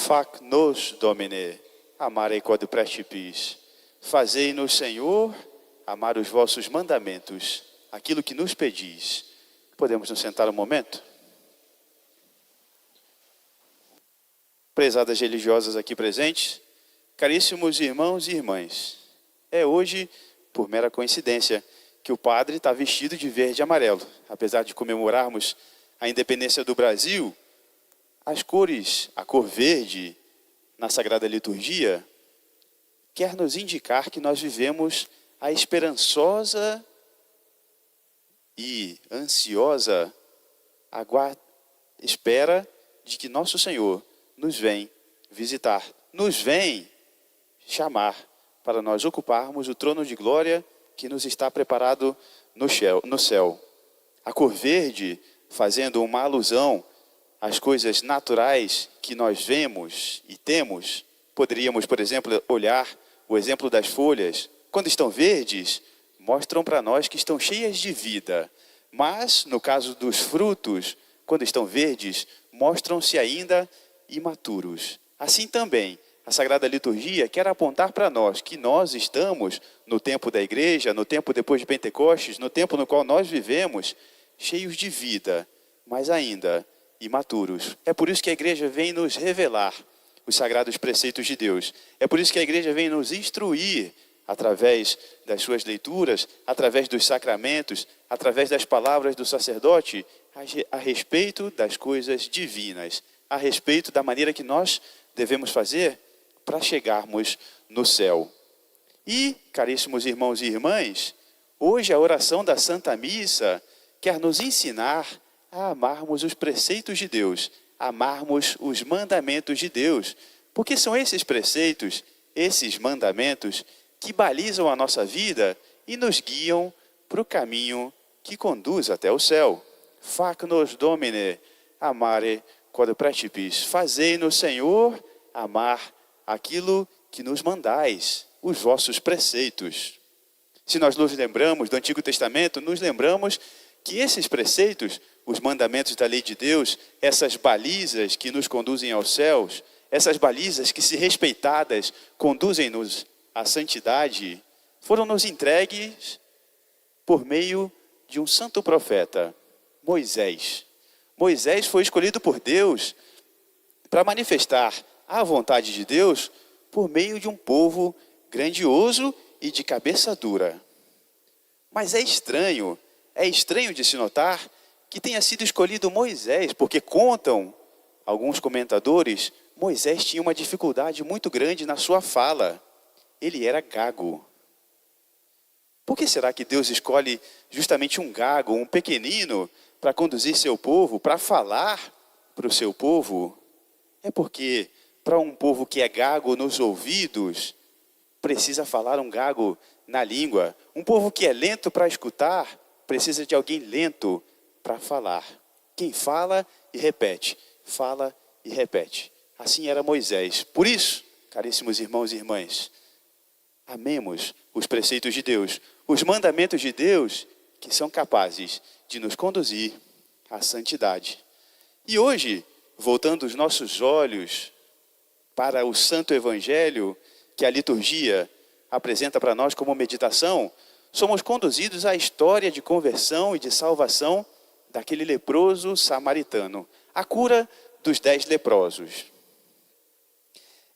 Fac nos Domine, amare quod praecipis. Fazei-nos, Senhor, amar os vossos mandamentos, aquilo que nos pedis. Podemos nos sentar um momento? Prezadas religiosas aqui presentes, caríssimos irmãos e irmãs, é hoje, por mera coincidência, que o padre está vestido de verde e amarelo. Apesar de comemorarmos a independência do Brasil, as cores, a cor verde na Sagrada Liturgia, quer nos indicar que nós vivemos a esperançosa e ansiosa espera de que nosso Senhor nos vem visitar, nos vem chamar para nós ocuparmos o trono de glória que nos está preparado no céu. A cor verde, fazendo uma alusão às coisas naturais que nós vemos e temos, poderíamos, por exemplo, olhar o exemplo das folhas. Quando estão verdes, mostram para nós que estão cheias de vida. Mas, no caso dos frutos, quando estão verdes, mostram-se ainda imaturos. Assim também, a Sagrada Liturgia quer apontar para nós que nós estamos no tempo da igreja, no tempo depois de Pentecostes, no tempo no qual nós vivemos, cheios de vida, mas ainda imaturos. É por isso que a igreja vem nos revelar os sagrados preceitos de Deus. É por isso que a igreja vem nos instruir através das suas leituras, através dos sacramentos, através das palavras do sacerdote, a respeito das coisas divinas, a respeito da maneira que nós devemos fazer para chegarmos no céu. E, caríssimos irmãos e irmãs, hoje a oração da Santa Missa quer nos ensinar a amarmos os preceitos de Deus, amarmos os mandamentos de Deus, porque são esses preceitos, esses mandamentos que balizam a nossa vida e nos guiam para o caminho que conduz até o céu. Fac nos Domine, amare quod praecipis. Fazei-nos, Senhor, amar aquilo que nos mandais, os vossos preceitos. Se nós nos lembramos do Antigo Testamento, nos lembramos que esses preceitos, os mandamentos da lei de Deus, essas balizas que nos conduzem aos céus, essas balizas que, se respeitadas, conduzem-nos à santidade, foram-nos entregues por meio de um santo profeta, Moisés. Moisés foi escolhido por Deus para manifestar a vontade de Deus por meio de um povo grandioso e de cabeça dura. Mas é estranho de se notar que tenha sido escolhido Moisés, porque contam alguns comentadores, Moisés tinha uma dificuldade muito grande na sua fala. Ele era gago. Por que será que Deus escolhe justamente um gago, um pequenino, para conduzir seu povo, para falar para o seu povo? É porque, para um povo que é gago nos ouvidos, precisa falar um gago na língua. Um povo que é lento para escutar, precisa de alguém lento para falar. Quem fala e repete, fala e repete. Assim era Moisés. Por isso, caríssimos irmãos e irmãs, amemos os preceitos de Deus, os mandamentos de Deus, que são capazes de nos conduzir à santidade. E hoje, voltando os nossos olhos para o Santo Evangelho, que a liturgia apresenta para nós como meditação, somos conduzidos à história de conversão e de salvação daquele leproso samaritano, a cura dos 10 leprosos.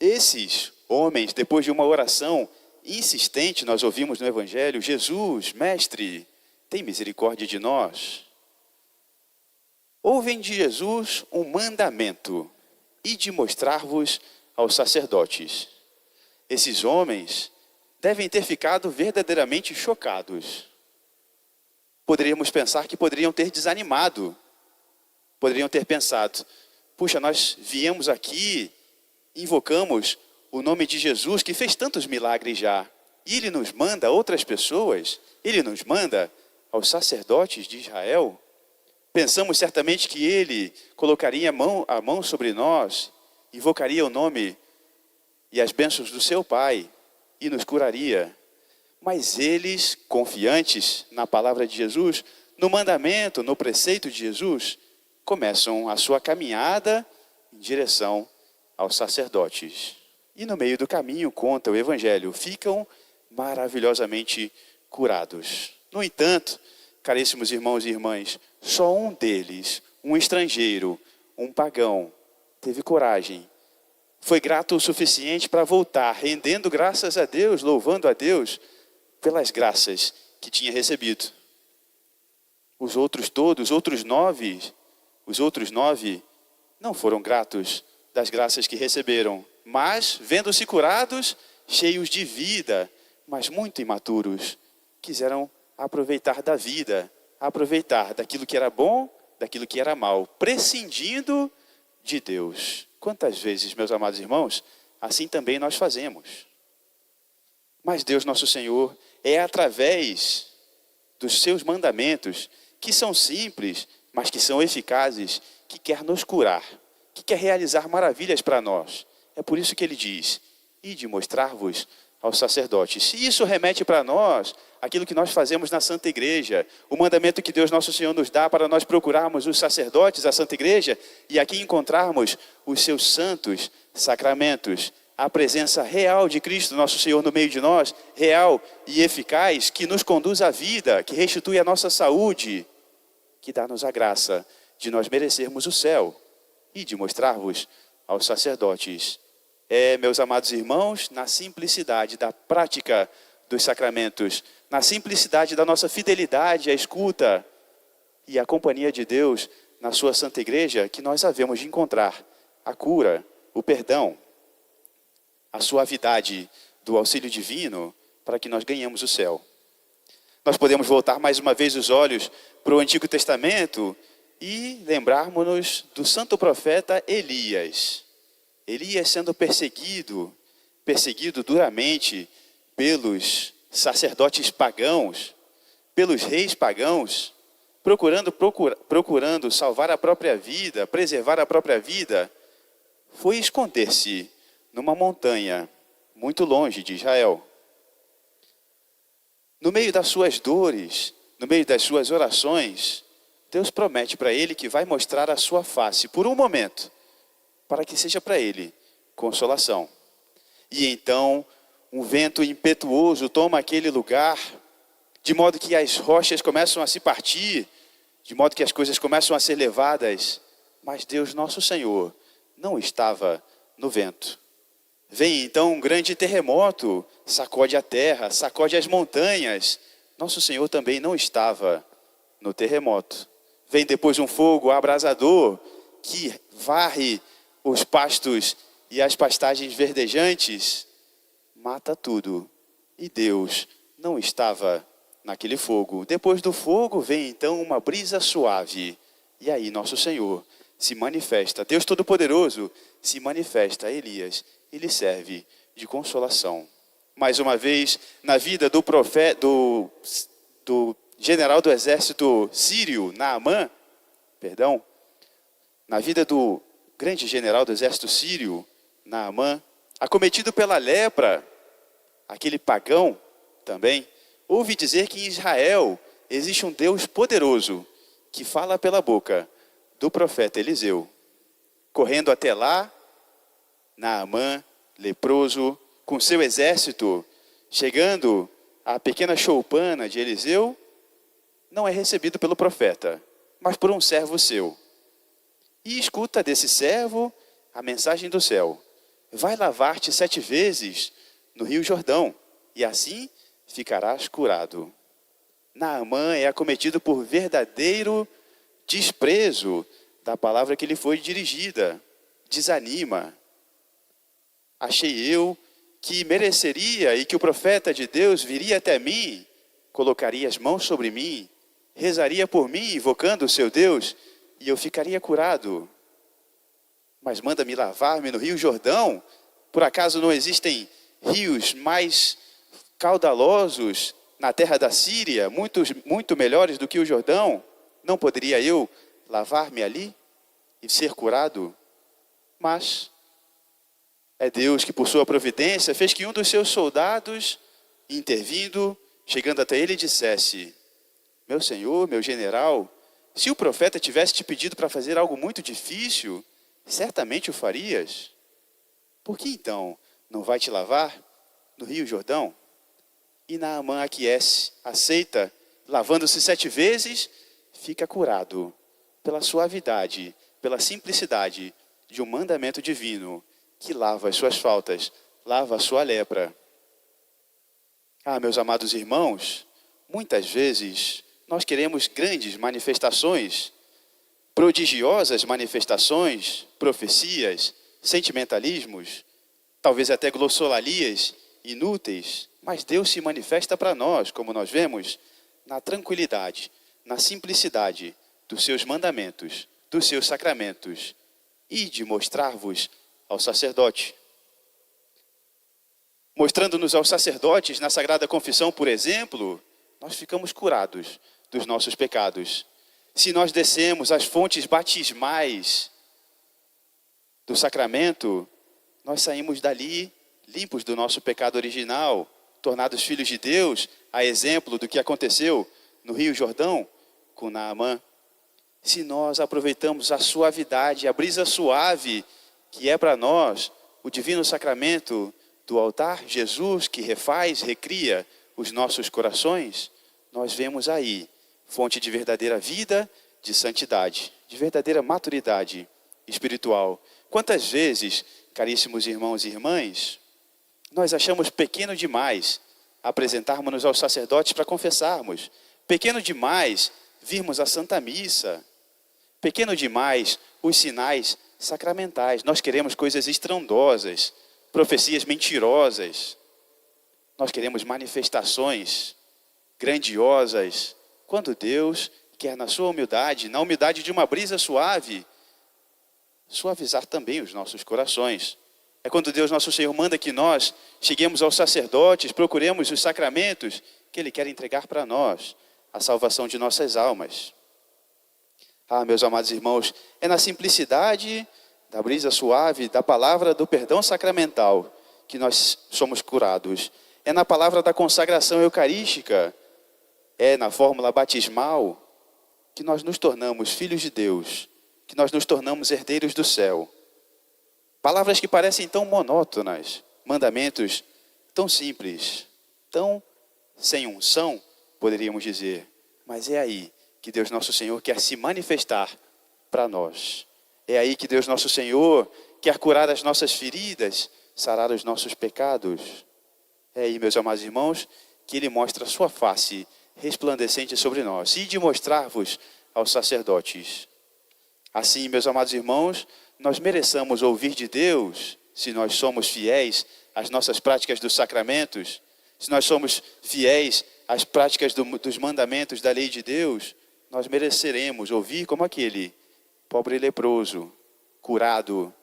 Esses homens, depois de uma oração insistente, nós ouvimos no Evangelho, Jesus, Mestre, tem misericórdia de nós. Ouvem de Jesus um mandamento, e de mostrar-vos aos sacerdotes. Esses homens devem ter ficado verdadeiramente chocados. Poderíamos pensar que poderiam ter desanimado. Poderiam ter pensado, puxa, nós viemos aqui, invocamos o nome de Jesus, que fez tantos milagres já. E Ele nos manda a outras pessoas, Ele nos manda aos sacerdotes de Israel. Pensamos certamente que Ele colocaria a mão sobre nós, invocaria o nome e as bênçãos do seu Pai e nos curaria. Mas eles, confiantes na palavra de Jesus, no mandamento, no preceito de Jesus, começam a sua caminhada em direção aos sacerdotes. E no meio do caminho, conta o Evangelho, ficam maravilhosamente curados. No entanto, caríssimos irmãos e irmãs, só um deles, um estrangeiro, um pagão, teve coragem. Foi grato o suficiente para voltar, rendendo graças a Deus, louvando a Deus pelas graças que tinha recebido. Os outros todos, os outros nove não foram gratos das graças que receberam, mas, vendo-se curados, cheios de vida, mas muito imaturos, quiseram aproveitar da vida, aproveitar daquilo que era bom, daquilo que era mal, prescindindo de Deus. Quantas vezes, meus amados irmãos, assim também nós fazemos. Mas Deus nosso Senhor é através dos seus mandamentos, que são simples, mas que são eficazes, que quer nos curar, que quer realizar maravilhas para nós. É por isso que ele diz, ide mostrar-vos aos sacerdotes. E isso remete para nós aquilo que nós fazemos na Santa Igreja, o mandamento que Deus nosso Senhor nos dá para nós procurarmos os sacerdotes da Santa Igreja e aqui encontrarmos os seus santos sacramentos, a presença real de Cristo nosso Senhor no meio de nós, real e eficaz, que nos conduz à vida, que restitui a nossa saúde, que dá-nos a graça de nós merecermos o céu e de mostrar-vos aos sacerdotes. Meus amados irmãos, na simplicidade da prática dos sacramentos, na simplicidade da nossa fidelidade à escuta e à companhia de Deus na sua Santa Igreja, que nós havemos de encontrar a cura, o perdão, a suavidade do auxílio divino para que nós ganhemos o céu. Nós podemos voltar mais uma vez os olhos para o Antigo Testamento e lembrarmos-nos do santo profeta Elias. Elias sendo perseguido duramente pelos sacerdotes pagãos, pelos reis pagãos, procurando salvar a própria vida, preservar a própria vida, foi esconder-se numa montanha muito longe de Israel. No meio das suas dores, no meio das suas orações, Deus promete para ele que vai mostrar a sua face por um momento, para que seja para ele consolação. E então, um vento impetuoso toma aquele lugar, de modo que as rochas começam a se partir, de modo que as coisas começam a ser levadas, mas Deus nosso Senhor não estava no vento. Vem então um grande terremoto, sacode a terra, sacode as montanhas. Nosso Senhor também não estava no terremoto. Vem depois um fogo abrasador que varre os pastos e as pastagens verdejantes, mata tudo. E Deus não estava naquele fogo. Depois do fogo vem então uma brisa suave. E aí nosso Senhor se manifesta, Deus Todo-Poderoso se manifesta a Elias e lhe serve de consolação. Mais uma vez, na vida do profeta, do general do exército sírio, Naamã, na vida do grande general do exército sírio, Naamã, acometido pela lepra, aquele pagão também, ouve dizer que em Israel existe um Deus poderoso que fala pela boca do profeta Eliseu. Correndo até lá, Naamã, leproso, com seu exército, chegando à pequena choupana de Eliseu, não é recebido pelo profeta, mas por um servo seu. E escuta desse servo a mensagem do céu: vai lavar-te 7 vezes no Rio Jordão, e assim ficarás curado. Naamã é acometido por verdadeiro desprezo da palavra que lhe foi dirigida. Desanima. Achei eu que mereceria e que o profeta de Deus viria até mim, colocaria as mãos sobre mim, rezaria por mim, invocando o seu Deus, e eu ficaria curado. Mas manda-me lavar-me no Rio Jordão? Por acaso não existem rios mais caudalosos na terra da Síria, muito melhores do que o Jordão? Não poderia eu lavar-me ali e ser curado? Mas é Deus que, por sua providência, fez que um dos seus soldados, intervindo, chegando até ele, dissesse: meu senhor, meu general, se o profeta tivesse te pedido para fazer algo muito difícil, certamente o farias. por que então não vai te lavar no Rio Jordão? E Naamã aquece, aceita, lavando-se 7 vezes, fica curado pela suavidade, pela simplicidade de um mandamento divino que lava as suas faltas, lava a sua lepra. Ah, meus amados irmãos, muitas vezes nós queremos grandes manifestações, prodigiosas manifestações, profecias, sentimentalismos, talvez até glossolalias inúteis, mas Deus se manifesta para nós, como nós vemos, na tranquilidade, na simplicidade dos seus mandamentos, dos seus sacramentos, e de mostrar-vos ao sacerdote. Mostrando-nos aos sacerdotes na Sagrada Confissão, por exemplo, nós ficamos curados dos nossos pecados. Se nós descemos às fontes batismais do sacramento, nós saímos dali limpos do nosso pecado original, tornados filhos de Deus, a exemplo do que aconteceu no Rio Jordão com Naamã. Se nós aproveitamos a suavidade, a brisa suave que é para nós o divino sacramento do altar, Jesus que refaz, recria os nossos corações, nós vemos aí fonte de verdadeira vida, de santidade, de verdadeira maturidade espiritual. Quantas vezes, caríssimos irmãos e irmãs, nós achamos pequeno demais apresentarmos-nos aos sacerdotes para confessarmos, pequeno demais virmos à Santa Missa, pequeno demais os sinais sacramentais. Nós queremos coisas estrondosas, profecias mentirosas. Nós queremos manifestações grandiosas, quando Deus quer, na sua humildade, na humildade de uma brisa suave, suavizar também os nossos corações. É quando Deus, nosso Senhor, manda que nós cheguemos aos sacerdotes, procuremos os sacramentos que Ele quer entregar para nós, a salvação de nossas almas. Ah, meus amados irmãos, é na simplicidade da brisa suave, da palavra do perdão sacramental, que nós somos curados. É na palavra da consagração eucarística, é na fórmula batismal, que nós nos tornamos filhos de Deus, que nós nos tornamos herdeiros do céu. Palavras que parecem tão monótonas, mandamentos tão simples, tão sem unção, poderíamos dizer. Mas é aí que Deus nosso Senhor quer se manifestar para nós. É aí que Deus nosso Senhor quer curar as nossas feridas, sarar os nossos pecados. É aí, meus amados irmãos, que Ele mostra a sua face resplandecente sobre nós, e de mostrar-vos aos sacerdotes. Assim, meus amados irmãos, nós mereçamos ouvir de Deus, se nós somos fiéis às nossas práticas dos sacramentos, se nós somos fiéis às práticas dos mandamentos da lei de Deus, nós mereceremos ouvir como aquele pobre leproso, curado,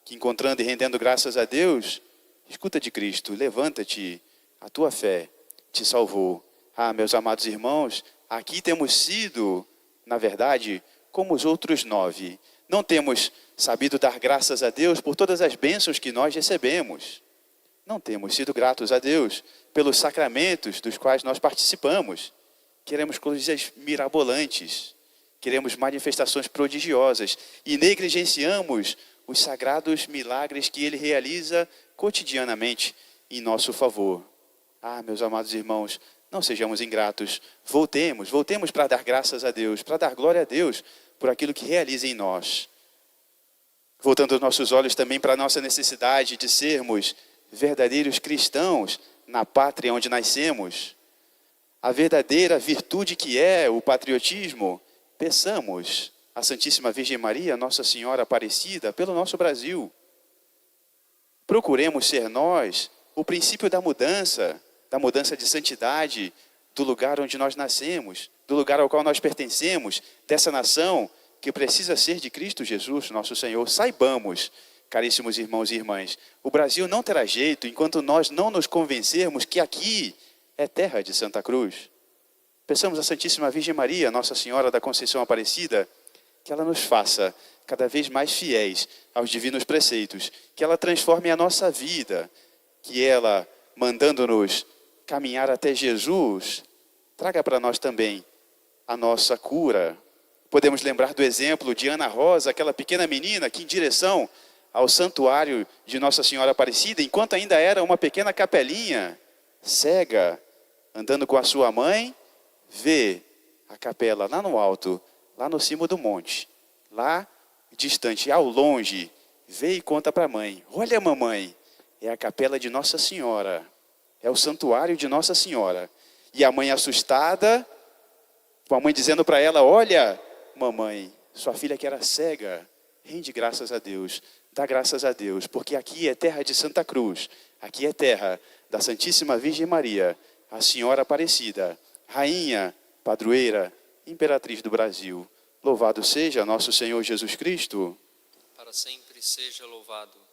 que encontrando e rendendo graças a Deus, escuta de Cristo, levanta-te, a tua fé te salvou. Ah, meus amados irmãos, aqui temos sido, na verdade, como os outros 9. Não temos sabido dar graças a Deus por todas as bênçãos que nós recebemos. Não temos sido gratos a Deus pelos sacramentos dos quais nós participamos. Queremos coisas mirabolantes, queremos manifestações prodigiosas e negligenciamos os sagrados milagres que Ele realiza cotidianamente em nosso favor. Ah, meus amados irmãos, não sejamos ingratos, voltemos para dar graças a Deus, para dar glória a Deus por aquilo que realiza em nós. Voltando os nossos olhos também para a nossa necessidade de sermos verdadeiros cristãos na pátria onde nascemos, a verdadeira virtude que é o patriotismo, peçamos a Santíssima Virgem Maria, Nossa Senhora Aparecida, pelo nosso Brasil. Procuremos ser nós o princípio da mudança de santidade do lugar onde nós nascemos, do lugar ao qual nós pertencemos, dessa nação que precisa ser de Cristo Jesus, nosso Senhor. Saibamos, caríssimos irmãos e irmãs, o Brasil não terá jeito enquanto nós não nos convencermos que aqui é terra de Santa Cruz. Peçamos à Santíssima Virgem Maria, Nossa Senhora da Conceição Aparecida, que ela nos faça cada vez mais fiéis aos divinos preceitos, que ela transforme a nossa vida, que ela, mandando-nos caminhar até Jesus, traga para nós também a nossa cura. Podemos lembrar do exemplo de Ana Rosa, aquela pequena menina que, em direção ao santuário de Nossa Senhora Aparecida, enquanto ainda era uma pequena capelinha, cega, andando com a sua mãe, vê a capela lá no alto, lá no cimo do monte, lá distante, ao longe, vê e conta para a mãe: olha, mamãe, é a capela de Nossa Senhora, é o santuário de Nossa Senhora. E a mãe assustada, com a mãe dizendo para ela: olha, mamãe, sua filha que era cega, rende graças a Deus, dá graças a Deus, porque aqui é terra de Santa Cruz, aqui é terra da Santíssima Virgem Maria, a Senhora Aparecida, Rainha, Padroeira, Imperatriz do Brasil. Louvado seja nosso Senhor Jesus Cristo. Para sempre seja louvado.